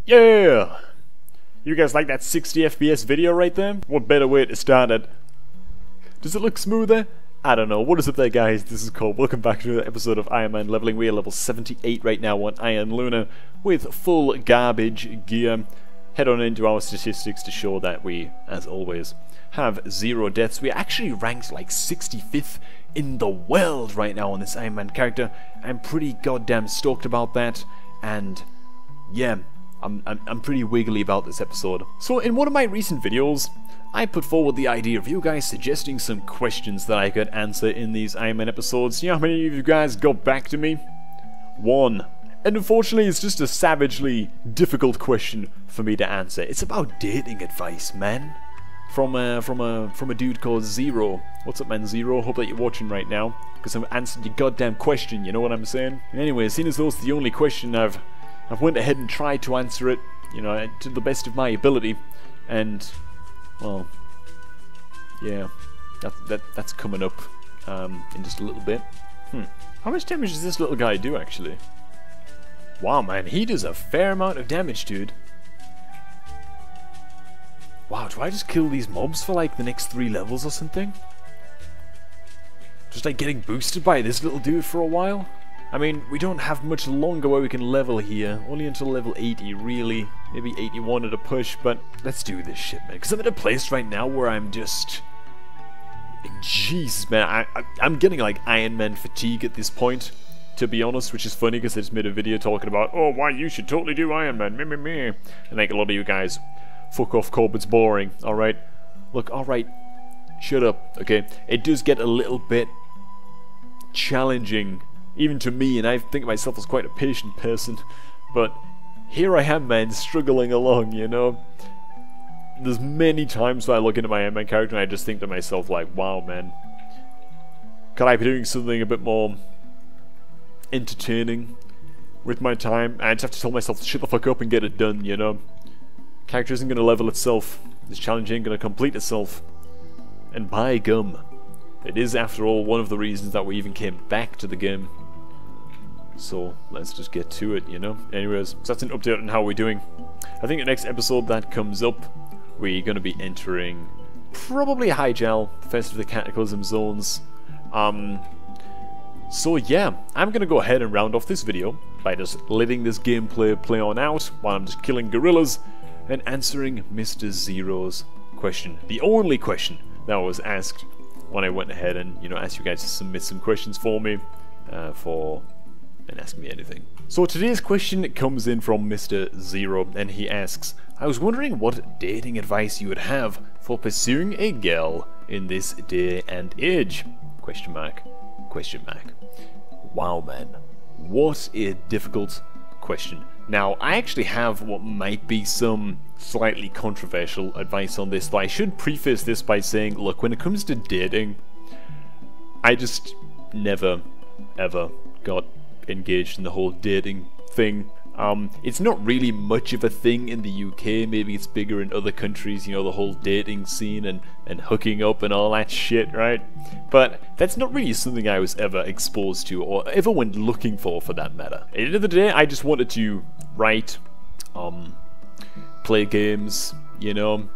Yeah! You guys like that 60 FPS video right there? What better way to start it? Does it look smoother? I don't know. What is up there, guys? This is Cole. Welcome back to another episode of Ironman Leveling. We are level 78 right now on Iron Luna with full garbage gear. Head on into our statistics to show that we, as always, have 0 deaths. We are actually ranked like 65th in the world right now on this Ironman character. I'm pretty goddamn stoked about that, and yeah, I'm pretty wiggly about this episode. So in one of my recent videos, I put forward the idea of you guys suggesting some questions that I could answer in these Ironman episodes. You know how many of you guys got back to me? 1. And unfortunately, it's just a savagely difficult question for me to answer. It's about dating advice, man. From a dude called Zero. What's up, man, Zero? Hope that you're watching right now, because I'm answering your goddamn question. You know what I'm saying? And anyway, seeing as though it's the only question, I've went ahead and tried to answer it, you know, to the best of my ability, and well, yeah, that's coming up in just a little bit. How much damage does this little guy do, actually? Wow, man, he does a fair amount of damage, dude. Wow, do I just kill these mobs for like the next 3 levels or something? Just like getting boosted by this little dude for a while? I mean, we don't have much longer where we can level here. Only until level 80, really. Maybe 81 at a push, but let's do this shit, man. Because I'm in a place right now where I'm just... Jeez, man. I'm getting like Iron Man fatigue at this point, to be honest, which is funny because I just made a video talking about, oh, why you should totally do Iron Man, me. And like a lot of you guys, fuck off, Cobb, it's boring, alright? Look, alright, shut up, okay? It does get a little bit challenging, even to me, and I think of myself as quite a patient person, but here I am, man, struggling along, you know? There's many times when I look into my Ironman character and I just think to myself, like, wow, man, could I be doing something a bit more entertaining with my time? I just have to tell myself to shut the fuck up and get it done, you know? Character isn't going to level itself, this challenge ain't going to complete itself, and by gum, it is, after all, one of the reasons that we even came back to the game. So, let's just get to it, you know? Anyways, so that's an update on how we're doing. I think the next episode that comes up, we're going to be entering probably Hyjal, first of the Cataclysm Zones. So yeah, I'm going to go ahead and round off this video by just letting this gameplay play on out while I'm just killing gorillas and answering Mr. Zero's question. The only question that was asked when I went ahead and, you know, asked you guys to submit some questions for me, and ask me anything. So today's question comes in from Mr. Zero, and he asks, I was wondering what dating advice you would have for pursuing a girl in this day and age? Question mark. Question mark. Wow, man. What a difficult question. Now, I actually have what might be some slightly controversial advice on this, though I should preface this by saying, look, when it comes to dating, I just never, ever got engaged in the whole dating thing. It's not really much of a thing in the UK, maybe it's bigger in other countries, you know, the whole dating scene and hooking up and all that shit, right? But that's not really something I was ever exposed to, or ever went looking for that matter. At the end of the day, I just wanted to write, play games, you know,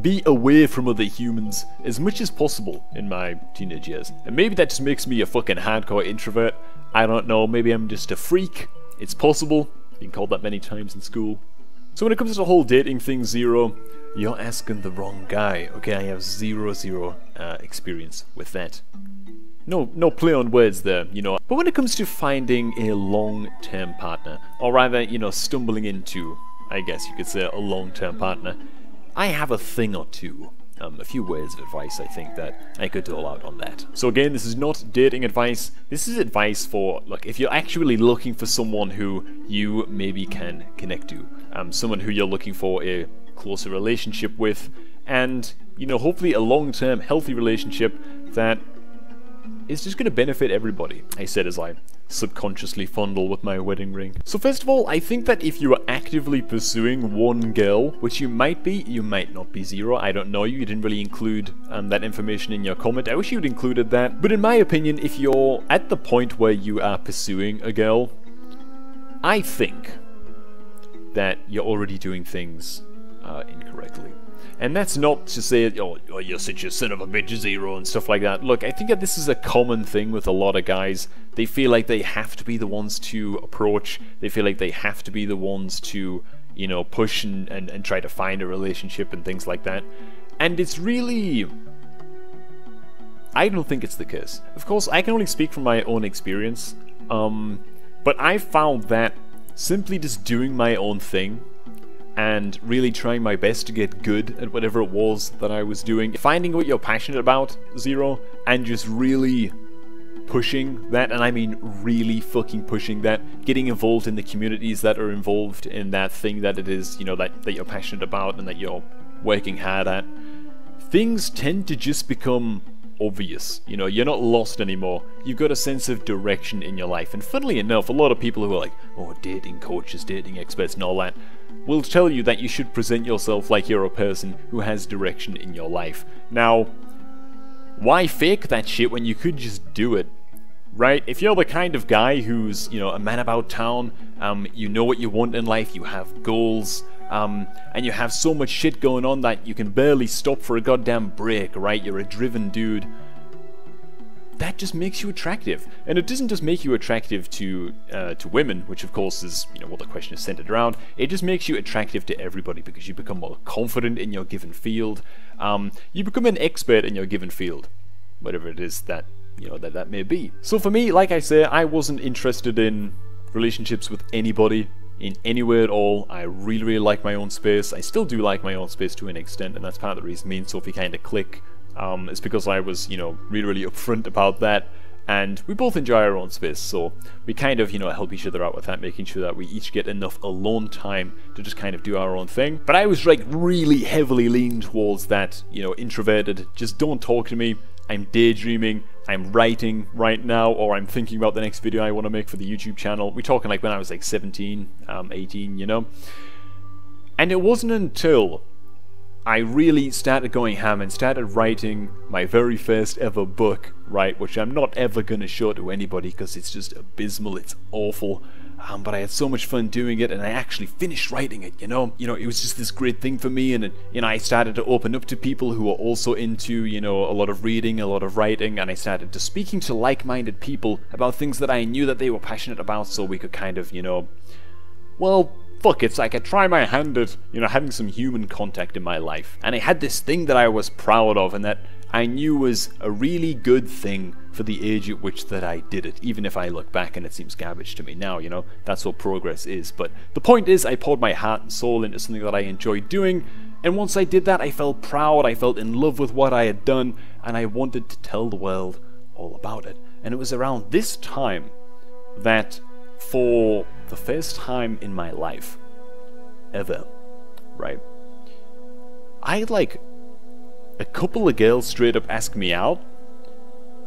be away from other humans as much as possible in my teenage years. And maybe that just makes me a fucking hardcore introvert. I don't know, maybe I'm just a freak. It's possible. Been called that many times in school. So when it comes to the whole dating thing, Zero, you're asking the wrong guy. Okay, I have zero experience with that. No play on words there, you know. But when it comes to finding a long-term partner, or rather, you know, stumbling into, I guess you could say, a long-term partner, I have a thing or two. A few words of advice, I think, that I could dole out on that. So again, this is not dating advice. This is advice for, look, if you're actually looking for someone who you maybe can connect to, someone who you're looking for a closer relationship with, and, you know, hopefully a long-term, healthy relationship that is just going to benefit everybody. I said as I subconsciously fondle with my wedding ring. So first of all, I think that if you are actively pursuing one girl, which you might be, you might not be, Zero, I don't know you didn't really include that information in your comment. I wish you'd included that. But in my opinion, if you're at the point where you are pursuing a girl, I think that you're already doing things incorrectly. And that's not to say, oh, you're such a son of a bitch, Zero, and stuff like that. Look, I think that this is a common thing with a lot of guys. They feel like they have to be the ones to approach. They feel like they have to be the ones to, you know, push and try to find a relationship and things like that. And it's really... I don't think it's the case. Of course, I can only speak from my own experience. But I found that simply just doing my own thing and really trying my best to get good at whatever it was that I was doing, finding what you're passionate about, Zero, and just really pushing that, and I mean really fucking pushing that, getting involved in the communities that are involved in that thing that it is, you know, that you're passionate about and that you're working hard at, things tend to just become obvious. You know, you're not lost anymore. You've got a sense of direction in your life. And funnily enough, a lot of people who are like, oh, dating coaches, dating experts and all that, will tell you that you should present yourself like you're a person who has direction in your life. Now, why fake that shit when you could just do it? Right? If you're the kind of guy who's, you know, a man about town, you know what you want in life, you have goals, and you have so much shit going on that you can barely stop for a goddamn break, right? You're a driven dude. That just makes you attractive. And it doesn't just make you attractive to women, which of course is, you know, what the question is centered around. It just makes you attractive to everybody because you become more confident in your given field. You become an expert in your given field, whatever it is that, you know, that may be. So for me, like I say, I wasn't interested in relationships with anybody in any way at all. I really, really like my own space. I still do like my own space to an extent, and that's part of the reason me and Sophie kind of click. It's because I was, you know, really, really upfront about that, and we both enjoy our own space, so we kind of, you know, help each other out with that, making sure that we each get enough alone time to just kind of do our own thing. But I was, like, really heavily leaning towards that, you know, introverted, just don't talk to me, I'm daydreaming, I'm writing right now, or I'm thinking about the next video I want to make for the YouTube channel. We're talking like when I was like 17, 18, you know? And it wasn't until I really started going ham and started writing my very first ever book, right, which I'm not ever going to show to anybody because it's just abysmal, it's awful, but I had so much fun doing it, and I actually finished writing it, you know, it was just this great thing for me, and you know, I started to open up to people who were also into, you know, a lot of reading, a lot of writing, and I started to speaking to like-minded people about things that I knew that they were passionate about, so we could kind of, you know, well, fuck, it's like I try my hand at, you know, having some human contact in my life. And I had this thing that I was proud of and that I knew was a really good thing for the age at which that I did it, even if I look back and it seems garbage to me now, you know, that's what progress is. But the point is, I poured my heart and soul into something that I enjoyed doing, and once I did that, I felt proud, I felt in love with what I had done, and I wanted to tell the world all about it. And it was around this time that, for the first time in my life ever, right, I had like a couple of girls straight up ask me out,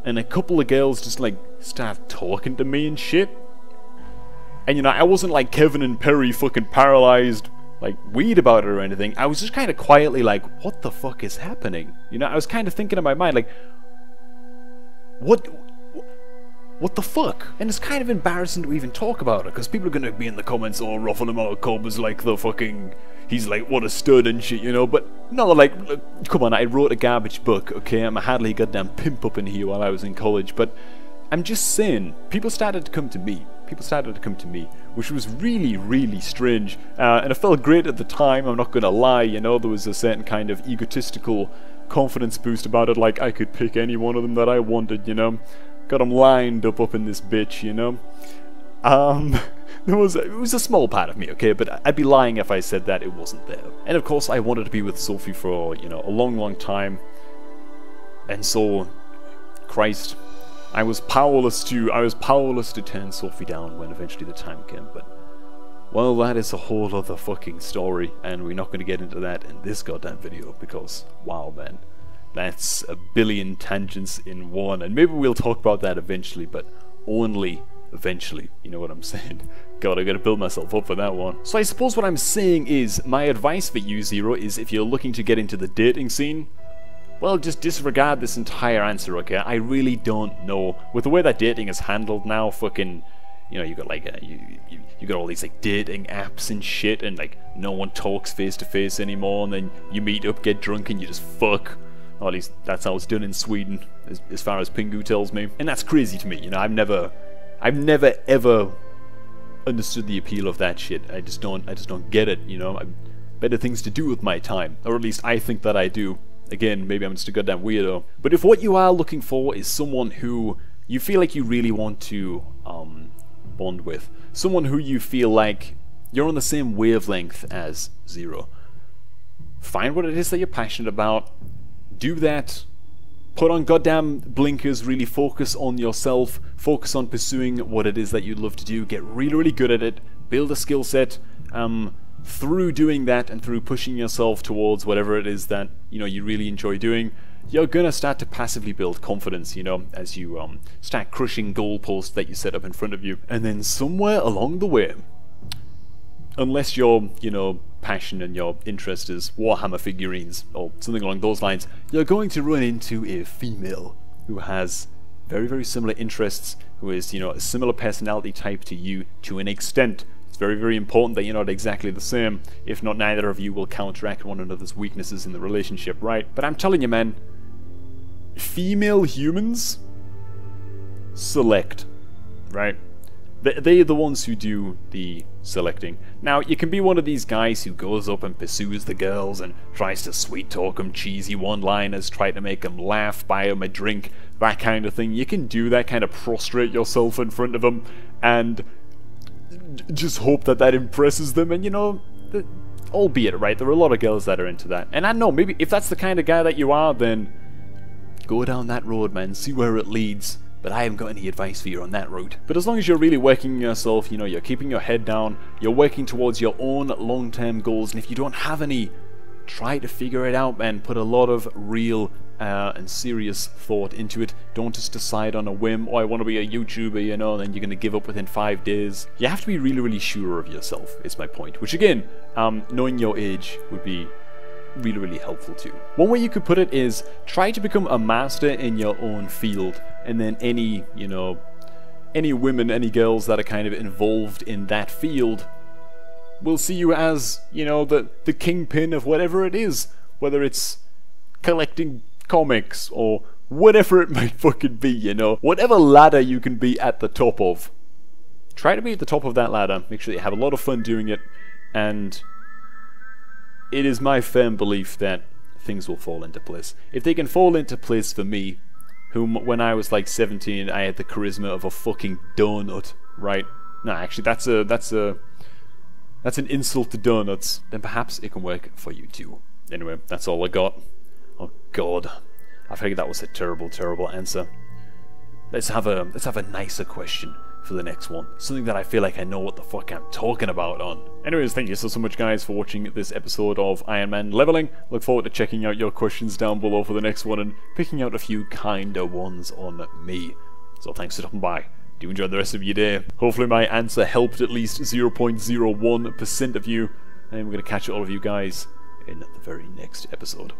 and a couple of girls just like start talking to me and shit. And you know, I wasn't like Kevin and Perry fucking paralyzed like weed about it or anything. I was just kind of quietly like, what the fuck is happening? You know, I was kind of thinking in my mind like, what the fuck? And it's kind of embarrassing to even talk about it, because people are gonna be in the comments, oh, Ruffle him out, Cobb is like the fucking, he's like, what a stud and shit, you know, but no, like, look, come on, I wrote a garbage book, okay, I'm a hardly goddamn pimp up in here while I was in college, but I'm just saying, people started to come to me, which was really, really strange, and it felt great at the time, I'm not gonna lie, you know, there was a certain kind of egotistical confidence boost about it, like, I could pick any one of them that I wanted, you know. Got them lined up in this bitch, you know. It was a small part of me, okay, but I'd be lying if I said that it wasn't there. And of course, I wanted to be with Sophie for, you know, a long, long time. And so, Christ, I was powerless to turn Sophie down when eventually the time came. But well, that is a whole other fucking story, and we're not going to get into that in this goddamn video because, wow, man. That's a billion tangents in one, and maybe we'll talk about that eventually, but only eventually, you know what I'm saying? God, I gotta build myself up for that one. So I suppose what I'm saying is, my advice for you, Zero, is if you're looking to get into the dating scene, well, just disregard this entire answer, okay? I really don't know. With the way that dating is handled now, fucking, you know, you got like you got all these like dating apps and shit, and like no one talks face to face anymore, and then you meet up, get drunk, and you just fuck. Or at least that's how it's done in Sweden, as far as Pingu tells me. And that's crazy to me, you know. I've never ever understood the appeal of that shit. I just don't get it, you know. I've better things to do with my time, or at least I think that I do. Again, maybe I'm just a goddamn weirdo. But if what you are looking for is someone who you feel like you really want to bond with, someone who you feel like you're on the same wavelength as Zero, find what it is that you're passionate about, do that, put on goddamn blinkers, really focus on yourself, focus on pursuing what it is that you love to do, get really, really good at it, build a skill set. Through doing that and through pushing yourself towards whatever it is that, you know, you really enjoy doing, you're gonna start to passively build confidence, you know, as you start crushing goalposts that you set up in front of you. And then somewhere along the way, unless your, you know, passion and your interest is Warhammer figurines or something along those lines, you're going to run into a female who has very, very similar interests, who is, you know, a similar personality type to you to an extent. It's very, very important that you're not exactly the same. If not, neither of you will counteract one another's weaknesses in the relationship, right? But I'm telling you, man, female humans select, right? They're the ones who do the selecting. Now, you can be one of these guys who goes up and pursues the girls and tries to sweet talk them, cheesy one-liners, try to make them laugh, buy them a drink, that kind of thing. You can do that, kind of prostrate yourself in front of them and just hope that that impresses them. And, you know, albeit, right, there are a lot of girls that are into that. And I know, maybe if that's the kind of guy that you are, then go down that road, man, see where it leads. But I haven't got any advice for you on that route. But as long as you're really working yourself, you know, you're keeping your head down, you're working towards your own long-term goals, and if you don't have any, try to figure it out, man. Put a lot of real and serious thought into it. Don't just decide on a whim, oh, I want to be a YouTuber, you know, and then you're going to give up within 5 days. You have to be really, really sure of yourself, is my point. Which again, knowing your age would be really, really helpful too. One way you could put it is try to become a master in your own field, and then any, you know, any women, any girls that are kind of involved in that field will see you as, you know, the kingpin of whatever it is, whether it's collecting comics or whatever it might fucking be, you know. Whatever ladder you can be at the top of, try to be at the top of that ladder. Make sure that you have a lot of fun doing it, and it is my firm belief that things will fall into place. If they can fall into place for me, whom when I was like 17 I had the charisma of a fucking donut, right? No, actually that's an insult to donuts. Then perhaps it can work for you too. Anyway, that's all I got. Oh god, I figured that was a terrible, terrible answer. Let's have a nicer question for the next one. Something that I feel like I know what the fuck I'm talking about on. Anyways, thank you so much guys for watching this episode of Ironman Leveling. Look forward to checking out your questions down below for the next one and picking out a few kinder ones on me. So thanks for stopping by. Do enjoy the rest of your day. Hopefully my answer helped at least 0.01% of you. And we're going to catch all of you guys in the very next episode.